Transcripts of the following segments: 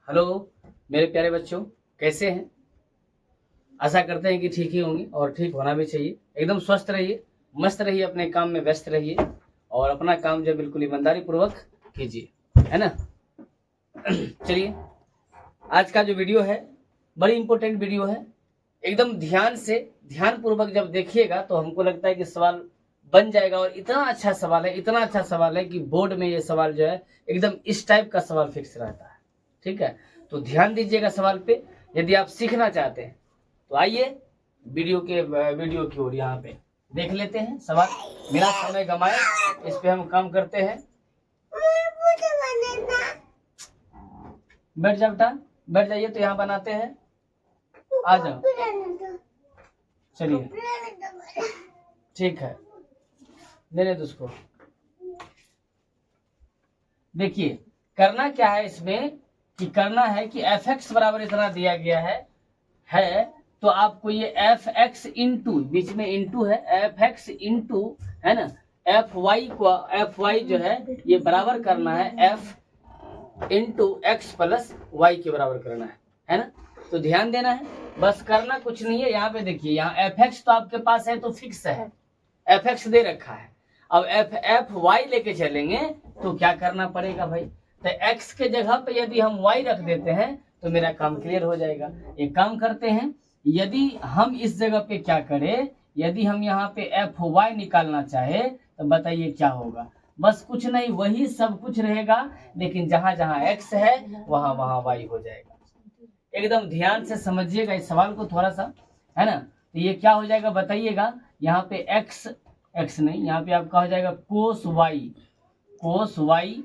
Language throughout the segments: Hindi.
हेलो मेरे प्यारे बच्चों, कैसे हैं? आशा करते हैं कि ठीक ही होंगे और ठीक होना भी चाहिए। एकदम स्वस्थ रहिए, मस्त रहिए, अपने काम में व्यस्त रहिए और अपना काम जो बिल्कुल ईमानदारी पूर्वक कीजिए, है ना। चलिए, आज का जो वीडियो है बड़ी इंपॉर्टेंट वीडियो है। एकदम ध्यान पूर्वक जब देखिएगा तो हमको लगता है कि सवाल बन जाएगा। और इतना अच्छा सवाल है, इतना अच्छा सवाल है कि बोर्ड में ये सवाल जो है एकदम इस टाइप का सवाल फिक्स रहता है। ठीक है, तो ध्यान दीजिएगा सवाल पे। यदि आप सीखना चाहते हैं तो आइए वीडियो की ओर यहाँ पे देख लेते हैं सवाल। मेरा समय गमाए, इस पे हम काम करते हैं। बैठ जाओ बेटा, बैठ जाइए। तो यहाँ बनाते हैं, आ जाओ। चलिए ठीक है, देने दो उसको। देखिए करना क्या है इसमें, कि करना है कि एफ एक्स बराबर इतना दिया गया है तो आपको ये एफ एक्स इंटू, बीच में इंटू है, एफ एक्स इंटू, है ना, एफ वाई जो है ये बराबर करना है f into x plus y के बराबर करना है ना। तो ध्यान देना है, बस करना कुछ नहीं है। यहाँ पे देखिए, यहाँ एफ एक्स तो आपके पास है तो फिक्स है, एफ एक्स दे रखा है। अब एफ वाई लेके चलेंगे तो क्या करना पड़ेगा भाई, तो एक्स के जगह पे यदि हम वाई रख देते हैं तो मेरा काम क्लियर हो जाएगा। एक काम करते हैं, यदि हम इस जगह पे क्या करें, यदि हम यहाँ पे एफ वाई निकालना चाहे तो बताइए क्या होगा। बस कुछ नहीं, वही सब कुछ रहेगा, लेकिन जहां जहां एक्स है वहां वहां वाई हो जाएगा। एकदम ध्यान से समझिएगा इस सवाल को थोड़ा सा, है ना। तो ये क्या हो जाएगा बताइएगा, यहाँ पे एक्स नहीं, यहाँ पे आपका हो जाएगा cos Y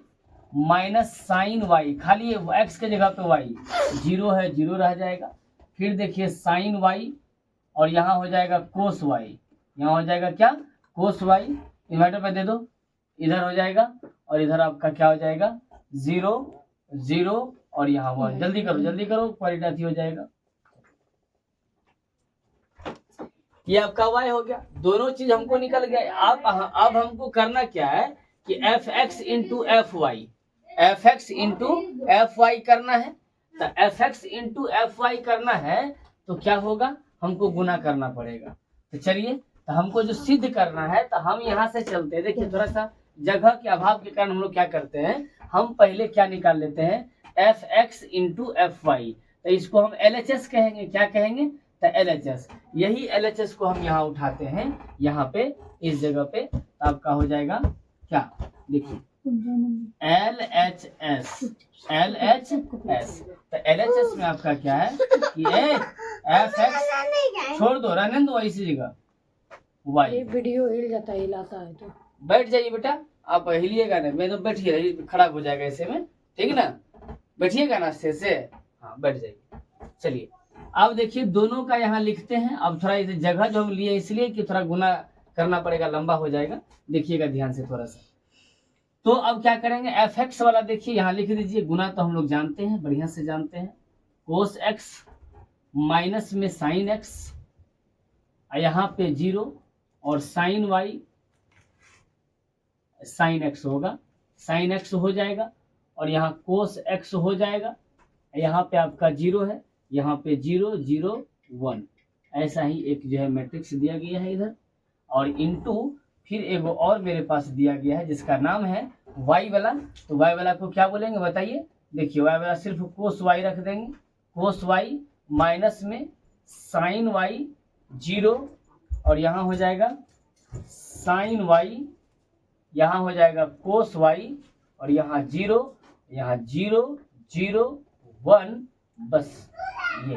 minus sine Y, खाली एक्स के जगह पे वाई, जीरो है, जीरो रह जाएगा। फिर देखिए साइन वाई, और यहाँ हो जाएगा कोस वाई, यहाँ हो जाएगा क्या, कोस वाई। इन्वर्टर पे दे दो, इधर हो जाएगा, और इधर आपका क्या हो जाएगा, जीरो जीरो, और यहाँ 1। जल्दी करो, क्वालिटी हो जाएगा। ये आपका y हो गया, दोनों चीज हमको निकल गया। अब हमको करना क्या है कि f x into f y करना है। तो f x into f y करना है तो क्या होगा, हमको गुना करना पड़ेगा। तो चलिए, तो हमको जो सिद्ध करना है तो हम यहाँ से चलते हैं। देखिए थोड़ा सा जगह के अभाव के कारण हम लोग क्या करते हैं, हम पहले क्या निकाल लेते हैं, f x into f y. तो इसको हम LHS कहेंगे। क्या कहेंगे, तो LHS। यही LHS को हम यहाँ उठाते हैं, यहाँ पे इस जगह पे, तो आपका हो जाएगा क्या, देखिए LHS। तो LHS में आपका क्या है कि एफ एक्स, छोड़ दो, रहने दो इसी जगह, वाई। वीडियो हिल जाता है, हिलाता है तो बैठ जाइए बेटा, आप हिलिएगा नहीं, मैं तो बैठिए, खराब हो जाएगा ऐसे में, ठीक ना, बैठिएगा ना अच्छे से, हाँ बैठ जाइए। चलिए अब देखिए दोनों का यहाँ लिखते हैं। अब थोड़ा इसे जगह जो हम लिए इसलिए कि थोड़ा गुना करना पड़ेगा, लंबा हो जाएगा, देखिएगा ध्यान से थोड़ा सा। तो अब क्या करेंगे, एफ एक्स वाला देखिए यहाँ लिख दीजिए, गुना तो हम लोग जानते हैं, बढ़िया से जानते हैं, कोस एक्स माइनस में साइन एक्स, यहाँ पे जीरो, और साइन वाई, साइन एक्स होगा, साइन एक्स हो जाएगा, और यहाँ कोस एक्स हो जाएगा, यहाँ पे आपका जीरो है, यहाँ पे 0 0 1, ऐसा ही एक जो है मैट्रिक्स दिया गया है इधर, और इनटू फिर एक और मेरे पास दिया गया है जिसका नाम है y वाला। तो y वाला को क्या बोलेंगे बताइए, देखिए y वाला सिर्फ कोस y रख देंगे, कोस y माइनस में साइन y 0, और यहाँ हो जाएगा साइन y, यहाँ हो जाएगा कोस y, और यहाँ 0 0 0 1, बस ये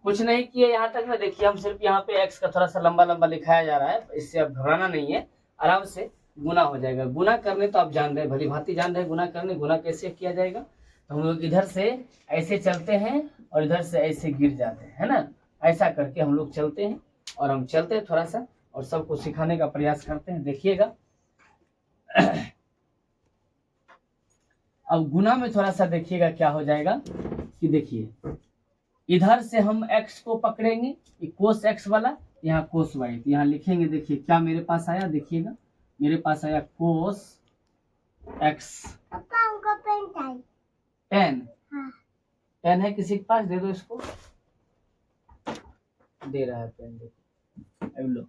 कुछ नहीं किए यहाँ तक में। देखिए हम सिर्फ यहाँ पे x का थोड़ा सा लंबा लंबा लिखाया जा रहा है, इससे अब घबराना नहीं है, आराम से गुना हो जाएगा। गुना करने तो आप जान रहे, भली भांति जान रहे गुना करने। गुना कैसे किया जाएगा, तो हम लोग इधर से ऐसे चलते हैं और इधर से ऐसे गिर जाते हैं, है ना, ऐसा करके हम लोग चलते हैं। और हम चलते हैं थोड़ा सा और सबको सिखाने का प्रयास करते हैं, देखिएगा। अब गुना में थोड़ा सा देखिएगा क्या हो जाएगा, कि देखिए इधर से हम x को पकड़ेंगे, कोस x वाला, यहाँ कोस y, तो यहाँ लिखेंगे। देखिए क्या मेरे पास आया, देखिएगा मेरे पास आया कोस x पेन पेन है किसी के पास? दे दो इसको। दे रहा है पेन, देखो अब लो।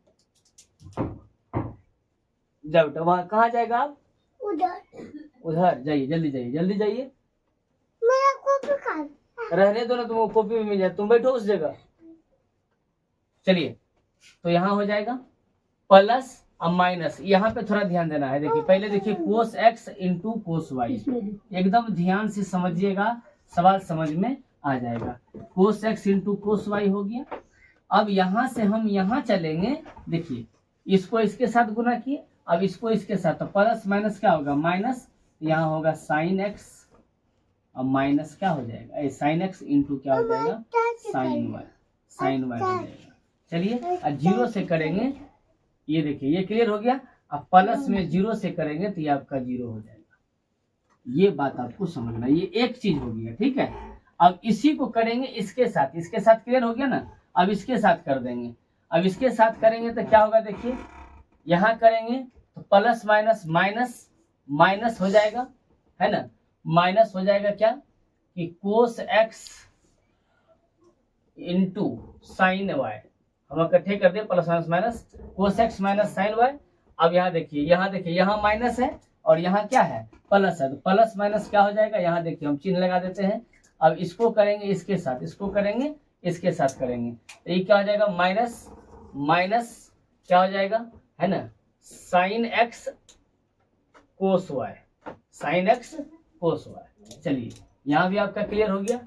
जाओ बेटा, वहाँ कहाँ जाएगा आप? उधर जाइए, जल्दी जाइए, जल्दी जाइए। रहने दो ना, तुमको कॉपी भी मिल जाए, तुम बैठो उस जगह। चलिए, तो यहाँ हो जाएगा प्लस अब माइनस। यहाँ पे थोड़ा ध्यान देना है। देखिए पहले देखिए cos x into cos y, एकदम ध्यान से समझिएगा, सवाल समझ में आ जाएगा। Cos x into cos y हो गया। अब यहाँ से हम यहाँ चलेंगे, देखिए इसको इसके साथ गुना किए, अब इसको इसके साथ, तो प्लस माइनस क्या होगा? माइनस। यहाँ होगा साइन एक्स, अब माइनस क्या हो जाएगा? साइन एक्स इंटू क्या हो जाएगा? साइन वाई, साइन वाई हो जाएगा। चलिए अब जीरो से करेंगे, ये देखिए ये क्लियर हो गया। अब प्लस में जीरो से करेंगे तो ये आपका जीरो हो जाएगा। ये बात आपको समझना, ये एक चीज हो गया, ठीक है। अब इसी को करेंगे इसके साथ, इसके साथ क्लियर हो गया ना। अब इसके साथ कर देंगे, अब इसके साथ करेंगे तो क्या होगा? देखिए यहाँ करेंगे तो प्लस माइनस माइनस माइनस हो जाएगा, है ना। माइनस हो जाएगा क्या कि cos x into sine y, हम इकट्ठे कर दिए plus minus minus, cos x minus sine y. अब यहाँ देखिए, यहाँ माइनस है और यहाँ क्या है? प्लस है, तो प्लस माइनस क्या हो जाएगा? यहाँ देखिए हम चिन्ह लगा देते हैं। अब इसको करेंगे इसके साथ, इसको करेंगे इसके साथ करेंगे तो ये क्या हो जाएगा? माइनस माइनस क्या हो जाएगा, है ना, साइन एक्स कोस y, sine x cos y. चलिए यहाँ भी आपका क्लियर हो गया।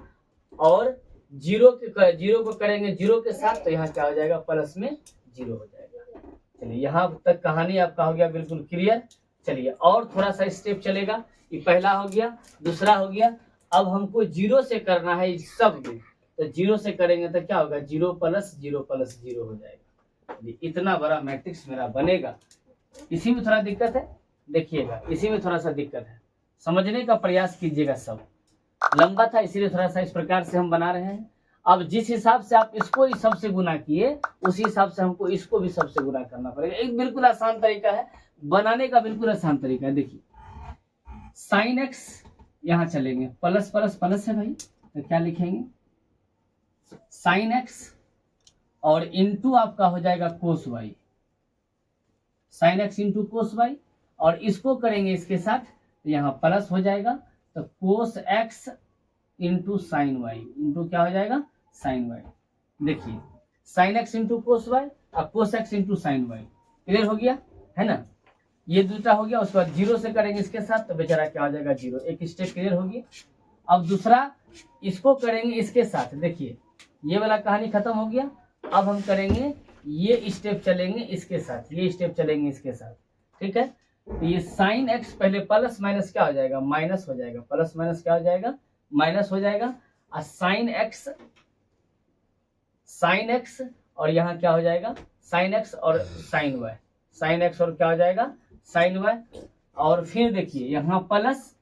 और जीरो को करेंगे जीरो के साथ, तो यहाँ क्या हो जाएगा? प्लस में जीरो हो जाएगा। चलिए यहाँ तक कहानी आपका हो गया बिल्कुल क्लियर। चलिए और थोड़ा सा स्टेप चलेगा। ये पहला हो गया, दूसरा हो गया। अब हमको जीरो से करना है सब में, तो जीरो से करेंगे तो क्या होगा? जीरो प्लस जीरो हो जाएगा। इतना बड़ा मैट्रिक्स मेरा बनेगा। इसी में थोड़ा दिक्कत है, देखिएगा इसी में थोड़ा सा दिक्कत है, समझने का प्रयास कीजिएगा। सब लंबा था इसीलिए थोड़ा सा इस प्रकार से हम बना रहे हैं। अब जिस हिसाब से आप इसको इस सबसे गुना किए, उसी हिसाब से हमको इसको भी सबसे गुना करना पड़ेगा। एक बिल्कुल आसान तरीका है बनाने का, बिल्कुल आसान तरीका है। देखिए साइन एक्स यहाँ चलेंगे, प्लस प्लस प्लस है भाई, तो क्या लिखेंगे? साइन एक्स और इंटू आपका हो जाएगा cos y, sine x into cos y. और इसको करेंगे इसके साथ, तो यहाँ प्लस हो जाएगा, तो cos x into sine y into क्या हो जाएगा? Sine y. देखिए sine x into cos y और cos x into sine y, clear हो गया, है ना। ये दूसरा हो गया। उसके बाद जीरो से करेंगे इसके साथ, तो बेचारा क्या हो जाएगा? जीरो। एक स्टेप क्लियर हो गया। अब दूसरा इसको करेंगे इसके साथ, देखिए ये वाला कहानी खत्म हो गया। अब हम करेंगे ये स्टेप चलेंगे इसके साथ, ये स्टेप चलेंगे इसके साथ, ठीक है। तो ये साइन एक्स पहले प्लस माइनस क्या हो जाएगा? माइनस हो जाएगा, प्लस माइनस क्या हो जाएगा? माइनस हो जाएगा। और साइन एक्स और यहाँ क्या हो जाएगा? साइन एक्स और साइन वाई, साइन एक्स और क्या हो जाएगा? Sine y. और फिर देखिए यहाँ प्लस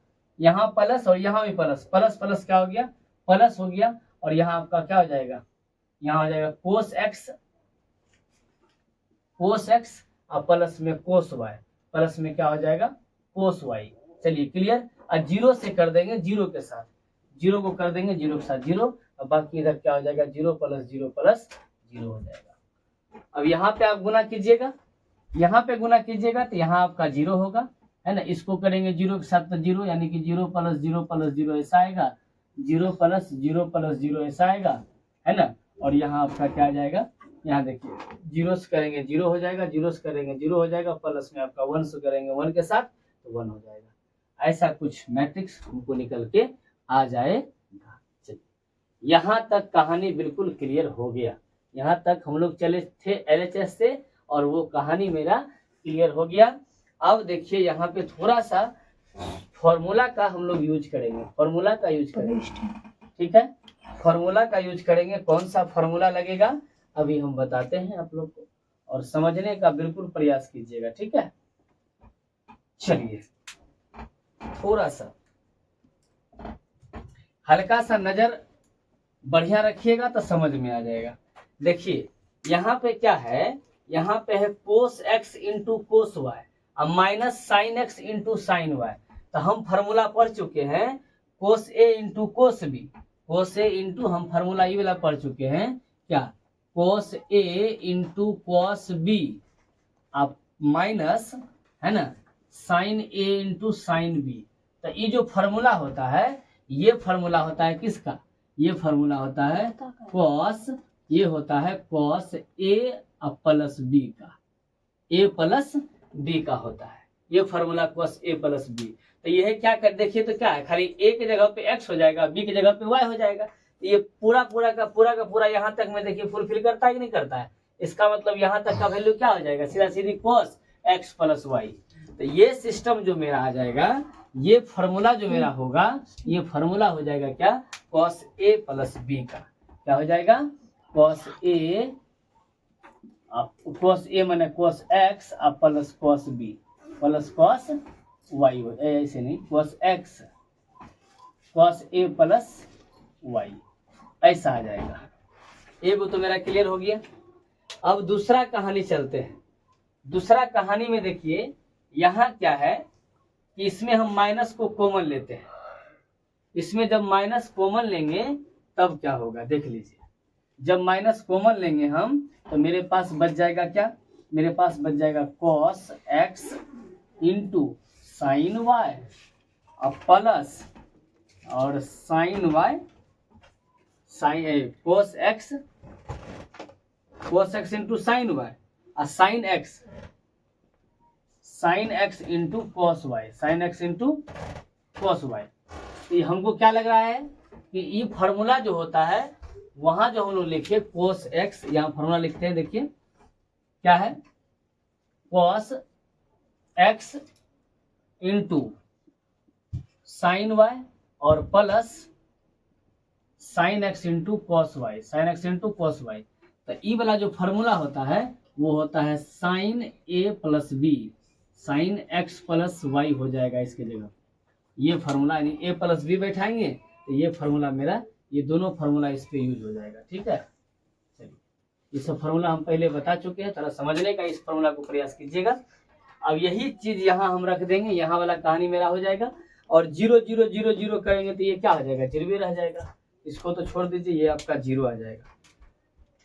और यहाँ भी प्लस, प्लस प्लस क्या हो गया? प्लस हो गया। और यहाँ आपका क्या हो जाएगा? यहाँ हो जाएगा कोस एक्स और प्लस में कोस वाई, प्लस में क्या हो जाएगा? Cos Y. चलिए क्लियर। और जीरो से कर देंगे जीरो के साथ, जीरो को कर देंगे जीरो के साथ जीरो, और बाकी इधर क्या हो जाएगा? जीरो प्लस जीरो हो जाएगा। अब यहाँ पे आप गुना कीजिएगा, यहाँ पे गुना कीजिएगा तो यहाँ आपका जीरो होगा, है ना। इसको करेंगे जीरो के साथ तो जीरो, यानी कि जीरो प्लस जीरो ऐसा आएगा, जीरो प्लस जीरो ऐसा आएगा, है ना। और यहाँ आपका क्या आ जाएगा? यहाँ देखिए जीरो से करेंगे जीरो हो जाएगा, जीरो से करेंगे जीरो हो जाएगा, प्लस में आपका वन से करेंगे वन के साथ तो वन हो जाएगा। ऐसा कुछ मैट्रिक्स हमको निकल के आ जाएगा। चलिए यहाँ तक कहानी बिल्कुल क्लियर हो गया। यहाँ तक हम लोग चले थे LHS से और वो कहानी मेरा क्लियर हो गया। अब देखिए यहाँ पे थोड़ा सा फॉर्मूला का हम लोग यूज करेंगे, फॉर्मूला का यूज करेंगे, ठीक है। फॉर्मूला का यूज करेंगे। कौन सा फॉर्मूला लगेगा अभी हम बताते हैं आप लोग को, और समझने का बिल्कुल प्रयास कीजिएगा, ठीक है। चलिए थोड़ा सा हल्का सा नजर बढ़िया रखिएगा तो समझ में आ जाएगा। देखिए यहाँ पे क्या है? यहाँ पे है cos x into cos y और minus sine x into sine y. तो हम फार्मूला पढ़ चुके हैं cos a into cos b, cos a into हम फार्मूला ये वाला पढ़ चुके हैं क्या, cos a into cos b आप माइनस है ना sine a into sine b. तो ये जो फार्मूला होता है ये फार्मूला होता है किसका, ये फार्मूला होता है कॉस, ये होता है कॉस ए प्लस बी का, ए प्लस बी का होता है ये formula cos a plus B. तो ये क्या कर देखिए तो क्या है, खाली ए की जगह पे एक्स हो जाएगा, बी की जगह पे वाई हो जाएगा। तो ये पूरा का पूरा यहाँ तक में देखिए फुलफिल करता है कि नहीं करता है। इसका मतलब यहाँ तक का वैल्यू क्या हो जाएगा, सीधा सीधी कॉस एक्स प्लस वाई। तो ये सिस्टम जो मेरा आ जाएगा, ये फार्मूला जो मेरा होगा, ये फार्मूला हो जाएगा क्या, कॉस ए प्लस बी का। क्या हो जाएगा, कॉस ए माने cos x plus cos b plus cos y, ऐसे नहीं, cos x cos a plus y, ऐसा आ जाएगा। एक तो मेरा क्लियर हो गया। अब दूसरा कहानी चलते हैं। दूसरा कहानी में देखिए यहाँ क्या है कि इसमें हम माइनस को कॉमन लेते हैं। इसमें जब माइनस कॉमन लेंगे तब क्या होगा देख लीजिए। जब माइनस कॉमन लेंगे हम तो मेरे पास बच जाएगा क्या, मेरे पास बच जाएगा cos x into sine y और प्लस और sine y sine cos x into sine y और sine x into cos y, sine x into cos y. तो हमको क्या लग रहा है कि ये फार्मूला जो होता है वहां जो हम लोग लिखे कॉस एक्स, यहाँ फार्मूला लिखते हैं देखिए क्या है, cos x into sine y और plus sine x into cos y, sine x into cos y. तो ई वाला जो फार्मूला होता है वो होता है sine A plus B, sine x plus y हो जाएगा इसके जगह। ये फार्मूला यानी ए प्लस बी बैठाएंगे तो ये फार्मूला मेरा, ये दोनों फार्मूला इस पे यूज हो जाएगा। ठीक है, चलिए ये सब फार्मूला हम पहले बता चुके हैं, थोड़ा समझने का इस फार्मूला को प्रयास कीजिएगा। अब यही चीज यहाँ हम रख देंगे, यहाँ वाला कहानी मेरा हो जाएगा। और 0 0 0 0 करेंगे तो ये क्या हो जाएगा, 0 रह जाएगा। इसको तो छोड़ दीजिए, ये आपका 0 आ जाएगा।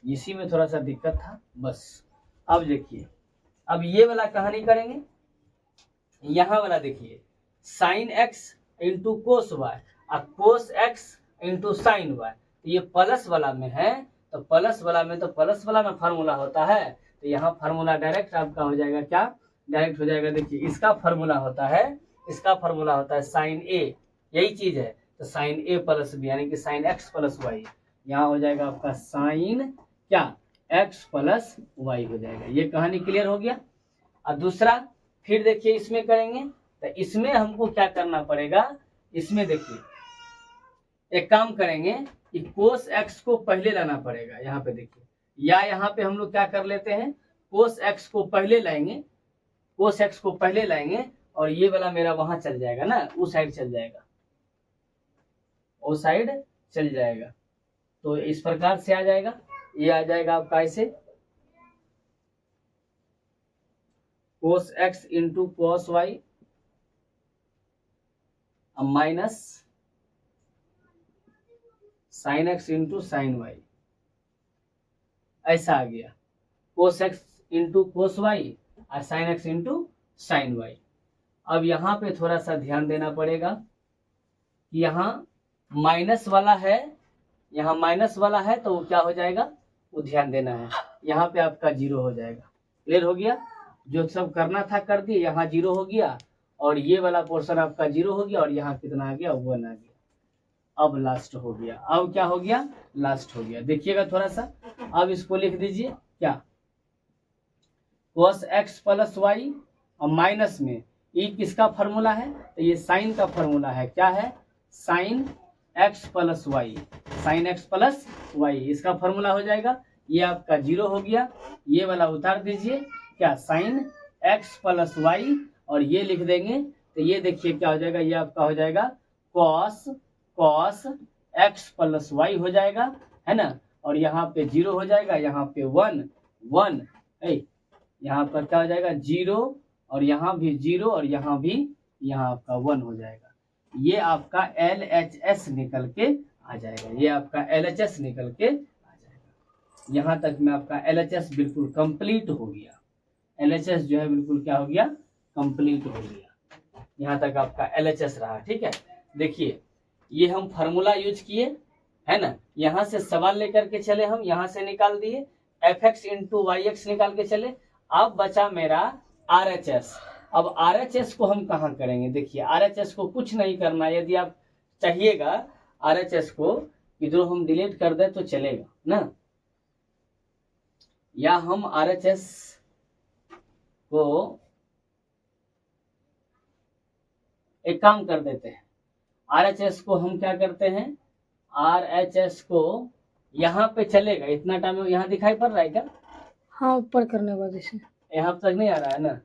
इसी में थोड़ा सा दिक्कत था बस। अब देखिए, अब ये वाला कहानी करेंगे। यहाँ वाला देखिए sine x into cos y और cos x into sine y. तो ये प्लस वाला में है तो प्लस वाला में फार्मूला होता है। तो यहाँ फार्मूला डायरेक्ट आपका हो जाएगा क्या, डायरेक्ट हो जाएगा। देखिए इसका फार्मूला होता है साइन ए, यही चीज है। तो साइन ए प्लस बी यानी कि साइन एक्स प्लस वाई, यहाँ हो जाएगा आपका साइन क्या, एक्स प्लस वाई हो जाएगा। ये कहानी क्लियर हो गया। और दूसरा फिर देखिए इसमें करेंगे तो इसमें हमको क्या करना पड़ेगा, इसमें देखिए एक काम करेंगे कि कोस एक्स को पहले लाना पड़ेगा। यहाँ पे देखिए, या यहाँ पे हम लोग क्या कर लेते हैं, कोस एक्स को पहले लाएंगे, कोस एक्स को पहले लाएंगे और ये वाला मेरा वहां चल जाएगा ना, उस साइड चल जाएगा, उस साइड चल जाएगा। तो इस प्रकार से आ जाएगा, ये आ जाएगा आपका ऐसे cos x into cos y minus sine x into sine y, ऐसा आ गया। Cos x into cos y और sine x into sine y. अब यहाँ पे थोड़ा सा ध्यान देना पड़ेगा कि यहाँ माइनस वाला है, यहाँ माइनस वाला है तो वो क्या हो जाएगा, वो ध्यान देना है। यहाँ पे आपका 0 हो जाएगा। क्लियर हो गया, जो सब करना था कर दिए। यहाँ 0 हो गया और ये वाला पोर्शन आपका 0 हो गया और यहाँ कितना आ गया, 1 आ गया। अब लास्ट हो गया, अब क्या हो गया, लास्ट हो गया। देखिएगा थोड़ा सा, अब इसको लिख दीजिए क्या, cos x प्लस वाई और माइनस में ये किसका फार्मूला है, तो ये साइन का फार्मूला है। क्या है, sine x plus y, sine x plus y इसका फार्मूला हो जाएगा। ये आपका 0 हो गया, ये वाला उतार दीजिए क्या, साइन x प्लस वाई और ये लिख देंगे तो ये देखिए क्या हो जाएगा, ये आपका हो जाएगा cos x प्लस वाई हो जाएगा, है ना। और यहाँ पे 0 हो जाएगा, यहाँ पे 1 यहाँ पर क्या हो जाएगा 0 और यहाँ भी 0 और यहाँ भी यहाँ आपका 1 हो जाएगा। ये आपका LHS निकल के आ जाएगा, ये आपका LHS निकल के आ जाएगा। यहाँ तक में आपका LHS बिल्कुल कंप्लीट हो गया। LHS जो है बिल्कुल क्या हो गया, कंप्लीट हो गया। यहाँ तक आपका LHS रहा। ठीक है, देखिए ये हम फार्मूला यूज किए है ना, यहाँ से सवाल लेकर के चले, हम यहाँ से निकाल दिए fx इंटू yx निकाल के चले। अब बचा मेरा RHS। अब RHS को हम कहाँ करेंगे, देखिए RHS को कुछ नहीं करना। यदि आप चाहिएगा RHS को इधर हम डिलीट कर दे तो चलेगा ना, या हम RHS को एक काम कर देते हैं, RHS को हम क्या करते हैं, RHS को यहाँ पे चलेगा। इतना टाइम यहाँ दिखाई पड़ रहा है क्या? हाँ, ऊपर करने के बाद इसे यहाँ तक नहीं आ रहा है ना,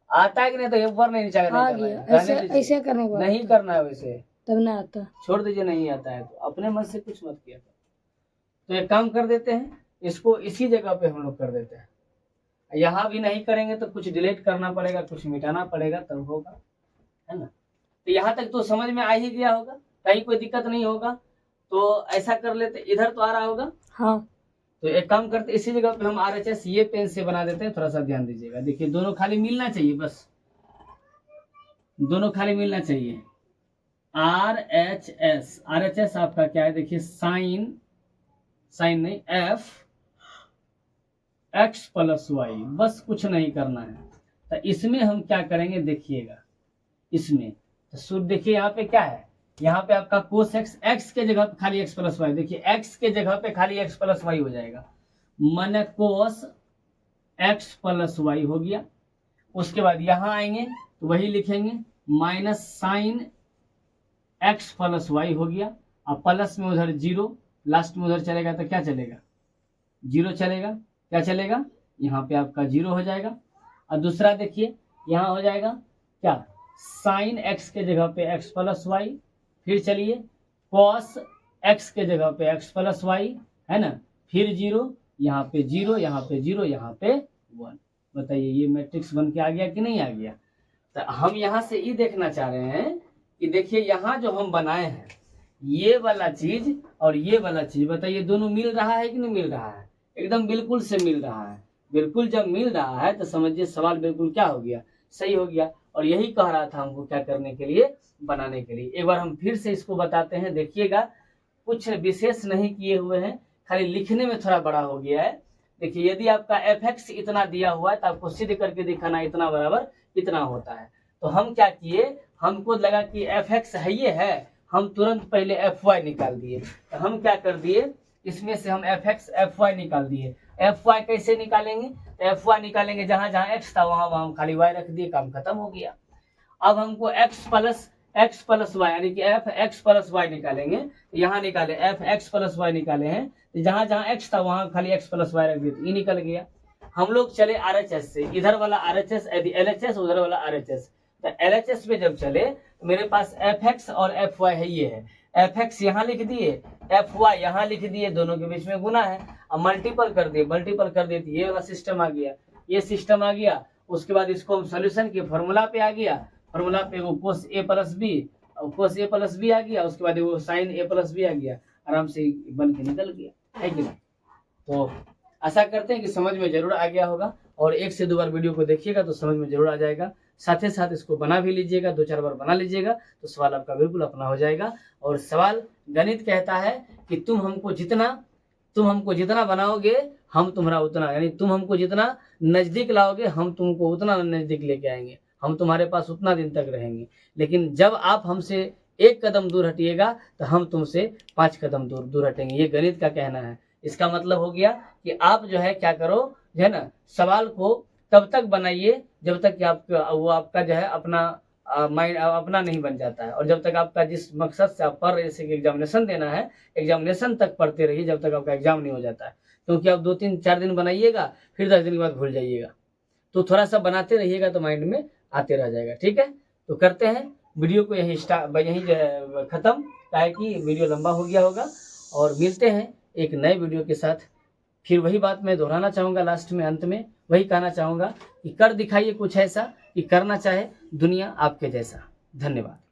आता है कि नहीं? तो ऊपर नहीं नीचे आ गया। ऐसे ऐसे करने के बाद नहीं करना है वैसे, तब ना आता। छोड़ दीजिए, नहीं आता है तो अपने मन से कुछ मत किया। तो एक काम कर देते हैं, इसको इसी जगह पे हम लोग कर देते हैं। यहाँ भी नहीं करेंगे तो कुछ डिलीट करना पड़ेगा, कुछ मिटाना पड़ेगा, तब होगा, है ना। तो यहाँ तक तो समझ में आ ही गया होगा, कहीं कोई दिक्कत नहीं होगा। तो ऐसा कर लेते, इधर तो आ रहा होगा। हाँ, तो एक काम करते, इसी जगह पे हम RHS ये पेन से बना देते हैं। थोड़ा सा ध्यान दीजिएगा, देखिए दोनों खाली मिलना चाहिए, बस दोनों खाली मिलना चाहिए। RHS आपका क्या है, देखिए साइन नहीं, fx प्लस वाई, बस कुछ नहीं करना है। तो इसमें हम क्या करेंगे देखिएगा, इसमें तो देखिए यहाँ पे क्या है, यहाँ पे आपका कोस x के जगह पे खाली x प्लस वाई, देखिए x के जगह पे खाली x प्लस वाई हो जाएगा, मन कोस x प्लस वाई हो गया। उसके बाद यहाँ आएंगे तो वही लिखेंगे minus sine x plus y हो गया। अब प्लस में उधर 0, लास्ट में उधर चलेगा तो क्या चलेगा, 0 चलेगा। क्या चलेगा, यहाँ पे आपका 0 हो जाएगा। और दूसरा देखिए यहाँ हो जाएगा क्या, साइन x के जगह पे x प्लस वाई, फिर चलिए कॉस x के जगह पे x प्लस वाई, है ना, फिर 0, यहाँ पे 0, यहाँ पे 0, यहाँ पे 1। बताइए ये मैट्रिक्स बन के आ गया कि नहीं आ गया। तो हम यहाँ से ये देखना चाह रहे हैं कि देखिए यहाँ जो हम बनाए हैं ये वाला चीज और ये वाला चीज, बताइए दोनों मिल रहा है कि नहीं मिल रहा है, एकदम बिल्कुल से मिल रहा है। बिल्कुल जब मिल रहा है तो समझिए सवाल बिल्कुल क्या हो गया, सही हो गया। और यही कह रहा था हमको क्या करने के लिए, बनाने के लिए। एक बार हम फिर से इसको बताते हैं, देखिएगा कुछ विशेष नहीं किए हुए हैं, खाली लिखने में थोड़ा बड़ा हो गया है। देखिए यदि आपका fx इतना दिया हुआ है तो आपको सिद्ध करके दिखाना इतना बराबर इतना होता है। तो हम क्या किए, हमको लगा कि fx है ये है, हम तुरंत पहले fy निकाल दिए। तो हम क्या कर दिए, इसमें से हम fx fy निकाल दिए। fy कैसे निकालेंगे, तो fy निकालेंगे जहां जहां x था वहां वहां हम खाली y रख दिए, काम खत्म हो गया। अब हमको x प्लस वाई यानी कि fx प्लस वाई निकालेंगे। तो यहाँ निकाले fx प्लस वाई निकाले हैं, तो जहां जहां x था वहां खाली x प्लस वाई रख दिए, ये निकल गया। हम लोग चले RHS से, इधर वाला RHS LHS, उधर वाला RHS। तो LHS पे जब चले तो मेरे पास fx और fy है, ये है fx यहाँ लिख दिए, fy यहाँ लिख दिए, दोनों के बीच में गुना है। अब मल्टीपल कर दिए तो ये वाला सिस्टम आ गया, ये सिस्टम आ गया। उसके बाद इसको हम सोल्यूशन के फॉर्मूला पे आ गया, फॉर्मूला पे वो कोस a प्लस बी आ गया। उसके बाद वो साइन a प्लस बी आ गया, आराम से बन के निकल गया, है कि नहीं। तो आशा करते हैं कि समझ में जरूर आ गया होगा, और 1 से 2 बार वीडियो को देखिएगा तो समझ में जरूर आ जाएगा। साथ ही साथ इसको बना भी लीजिएगा, 2-4 बार बना लीजिएगा तो सवाल आपका बिल्कुल अपना हो जाएगा। और सवाल गणित कहता है कि तुम हमको जितना बनाओगे हम तुम्हारा उतना, यानी तुम हमको जितना नजदीक लाओगे हम तुमको उतना नजदीक लेके आएंगे, हम तुम्हारे पास उतना दिन तक रहेंगे। लेकिन जब आप हमसे 1 कदम दूर हटिएगा तो हम तुमसे 5 कदम दूर हटेंगे। ये गणित का कहना है। इसका मतलब हो गया कि आप जो है क्या करो, जो है ना, सवाल को तब तक बनाइए जब तक कि आपका जो है अपना माइंड अपना नहीं बन जाता है। और जब तक आपका जिस मकसद से आप पढ़ रहे, जैसे कि एग्जामिनेशन देना है, एग्जामिनेशन तक पढ़ते रहिए जब तक आपका एग्जाम नहीं हो जाता है। क्योंकि आप 2-3-4 दिन बनाइएगा, फिर 10 दिन के बाद भूल जाइएगा। तो थोड़ा सा बनाते रहिएगा तो माइंड में आते रह जाएगा। ठीक है, तो करते हैं वीडियो को यहीं जो है ख़त्म, क्या कि वीडियो लंबा हो गया होगा। और मिलते हैं एक नए वीडियो के साथ। फिर वही बात मैं दोहराना चाहूँगा, लास्ट में अंत में वही कहना चाहूँगा कि कर दिखाइए कुछ ऐसा कि करना चाहे दुनिया आपके जैसा। धन्यवाद।